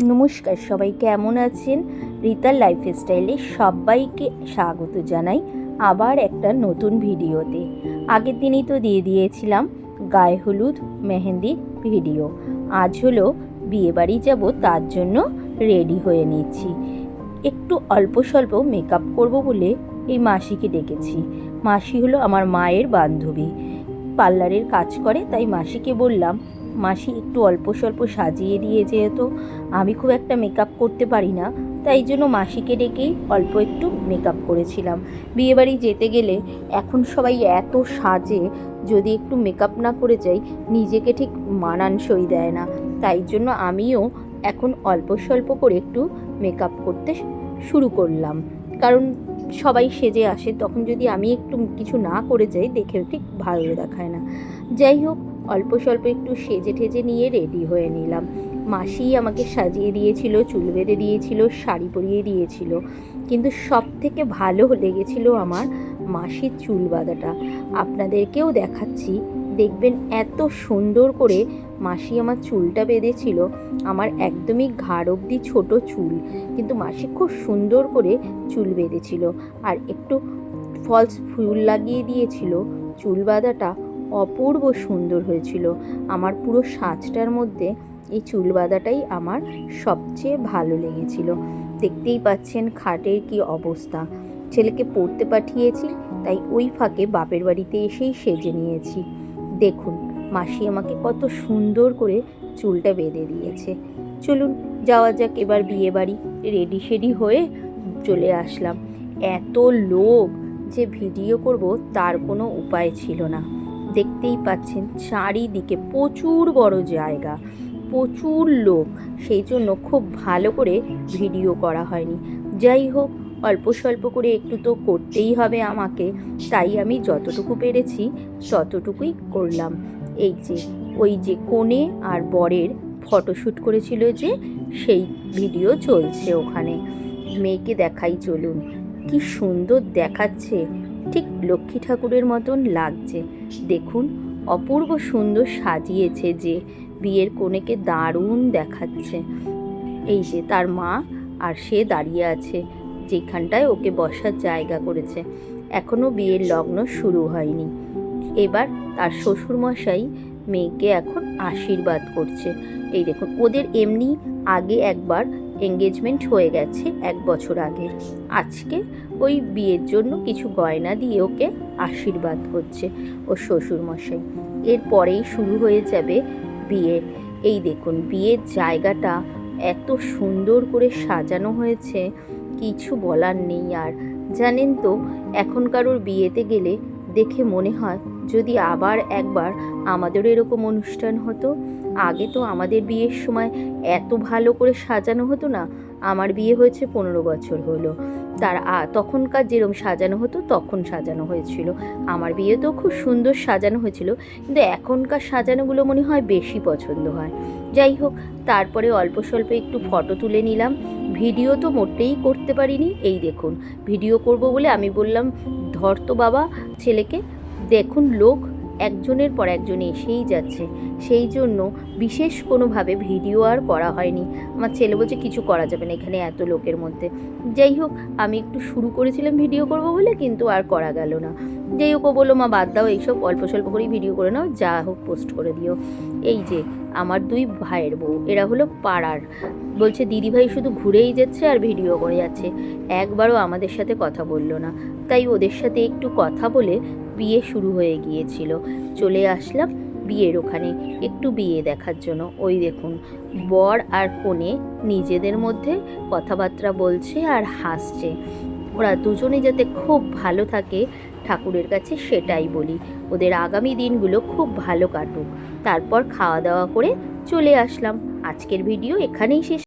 নমস্কার, সবাই কেমন আছেন? রিতার লাইফস্টাইলে সবাইকে স্বাগত জানাই আবার একটা নতুন ভিডিওতে। আগের দিনই তো দিয়ে দিয়েছিলাম গায়ে হলুদ মেহেন্দির ভিডিও। আজ হলো বিয়েবাড়ি যাব, তার জন্য রেডি হয়ে নিচ্ছি। একটু অল্প স্বল্প মেকআপ করব বলে এই মাসিকে ডেকেছি। মাসি হলো আমার মায়ের বান্ধবী, পার্লারের কাজ করে, তাই মাসিকে বললাম মাসি একটু অল্প স্বল্প সাজিয়ে দিয়ে, যেহেতু আমি খুব একটা মেকআপ করতে পারি না, তাই জন্য মাসিকে ডেকেই অল্প একটু মেকআপ করেছিলাম। বিয়েবাড়ি যেতে গেলে এখন সবাই এত সাজে, যদি একটু মেকআপ না করে যাই নিজেকে ঠিক মানানসই দেয় না। তাই জন্য আমিও এখন অল্প স্বল্প করে একটু মেকআপ করতে শুরু করলাম, কারণ সবাই সেজে আসে, তখন যদি আমি একটু কিছু না করে যাই দেখে ঠিক ভালো দেখায় না। যাই হোক, অল্প স্বল্প একটু সেজে ঠেজে নিয়ে রেডি হয়ে নিলাম। মাসিই আমাকে সাজিয়ে দিয়েছিল, চুল বেঁধে দিয়েছিল, শাড়ি পরিয়ে দিয়েছিল, কিন্তু সব থেকে ভালো লেগেছিল আমার মাসির চুল বাঁধাটা। আপনাদেরকেও দেখাচ্ছি, দেখবেন এত সুন্দর করে মাসি আমার চুলটা বেঁধেছিল। আমার একদমই ঘাড় অবধি ছোট চুল, কিন্তু মাসি খুব সুন্দর করে চুল বেঁধেছিল আর একটু ফলস ফুল লাগিয়ে দিয়েছিল। চুল বাঁধাটা অপূর্ব সুন্দর হয়েছিল। আমার পুরো সাজটার মধ্যে এই চুল বাঁধাটাই আমার সবচেয়ে ভালো লেগেছিল। দেখতেই পাচ্ছেন খাটের কি অবস্থা। ছেলেকে পড়তে পাঠিয়েছি, তাই ওই ফাঁকে বাপের বাড়িতে এসেই সেজে নিয়েছি। দেখুন মাসি আমাকে কত সুন্দর করে চুলটা বেঁধে দিয়েছে। চলুন যাওয়া যাক এবার বিয়ে বাড়ি। রেডি শেডি হয়ে চলে আসলাম। এত লোক যে ভিডিও করব তার কোনো উপায় ছিল না। দেখতেই পাচ্ছেন চারিদিকে প্রচুর বড় জায়গা, প্রচুর লোক, সেই জন্য খুব ভালো করে ভিডিও করা হয়নি। যাই হোক, অল্প স্বল্প করে একটু তো করতেই হবে আমাকে, তাই আমি যতটুকু পেরেছি ততটুকুই করলাম। এই যে ওই যে কনে আর বরের ফটোশ্যুট করেছিল, যে সেই ভিডিও চলছে ওখানে। মেয়েকে দেখাই, চলুন। কি সুন্দর দেখাচ্ছে, ঠিক লক্ষ্মী ঠাকুরের মতন লাগছে। দেখুন অপূর্ব সুন্দর সাজিয়েছে, যে বিয়ের কনেকে দারুণ দেখাচ্ছে। এই যে তার মা আর সে দাঁড়িয়ে আছে, যেখানটায় ওকে বসার জায়গা করেছে। এখনও বিয়ের লগ্ন শুরু হয়নি। এবার তার শ্বশুরমশাই মেয়েকে এখন আশীর্বাদ করছে। এই দেখুন, ওদের এমনি আগে একবার এঙ্গেজমেন্ট হয়ে গেছে 1 বছর আগে। আজকে ওই বিয়ের জন্য কিছু গয়না দিয়ে ওকে আশীর্বাদ করছে ওর শ্বশুরমশাই। এরপরেই শুরু হয়ে যাবে বিয়ে। এই দেখুন বিয়ের জায়গাটা এত সুন্দর করে সাজানো হয়েছে, কিছু বলার নেই। আর জানেন তো, এখন কারোর বিয়েতে গেলে দেখে মনে হয় যদি আবার একবার আমাদেরও এরকম অনুষ্ঠান হতো। আগে তো আমাদের বিয়ের সময় এত ভালো করে সাজানো হতো না। আমার বিয়ে হয়েছে 15 বছর হলো, তখনকার যেরকম সাজানো হতো তখন সাজানো হয়েছিল। আমার বিয়েতেও খুব সুন্দর সাজানো হয়েছিল, কিন্তু এখনকার সাজানোগুলো মনে হয় বেশি পছন্দ হয়। যাই হোক, তারপরে অল্প স্বল্প একটু ফটো তুলে নিলাম। ভিডিও তো মোটেই করতে পারিনি। এই দেখুন, ভিডিও করব বলে আমি বললাম ধর তো বাবা ছেলেকে। দেখুন লোক একজনের পর একজন এসেই যাচ্ছে, সেই জন্য বিশেষ কোনোভাবে ভিডিও আর করা হয়নি। আমার ছেলে বলছে কিছু করা যাবে না এখানে এত লোকের মধ্যে। যাই হোক, আমি একটু শুরু করেছিলাম ভিডিও করব বলে, কিন্তু আর করা গেল না। যাই হোক, ও বললো মা বাদ দাও এইসব, অল্প স্বল্প করেই ভিডিও করে নাও, যা হোক পোস্ট করে দিও। এই যে আমার 2 ভাইয়ের বউ, এরা হলো পাড়ার। বলছে দিদিভাই শুধু ঘুরেই যাচ্ছে আর ভিডিও করে যাচ্ছে, একবারও আমাদের সাথে কথা বললো না। তাই ওদের সাথে একটু কথা বলে বিয়ে শুরু হয়ে গিয়েছিল। চলে আসলাম বিয়ের ওখানে একটু বিয়ে দেখার জন্য। ওই দেখুন বর আর কনে নিজেদের মধ্যে কথাবার্তা বলছে আর হাসছে। ওরা দুজনে যাতে খুব ভালো থাকে ঠাকুরের কাছে সেটাই বলি। ওদের আগামী দিনগুলো খুব ভালো কাটুক। তারপর খাওয়া দাওয়া করে চলে আসলাম। আজকের ভিডিও এখানেই শেষ।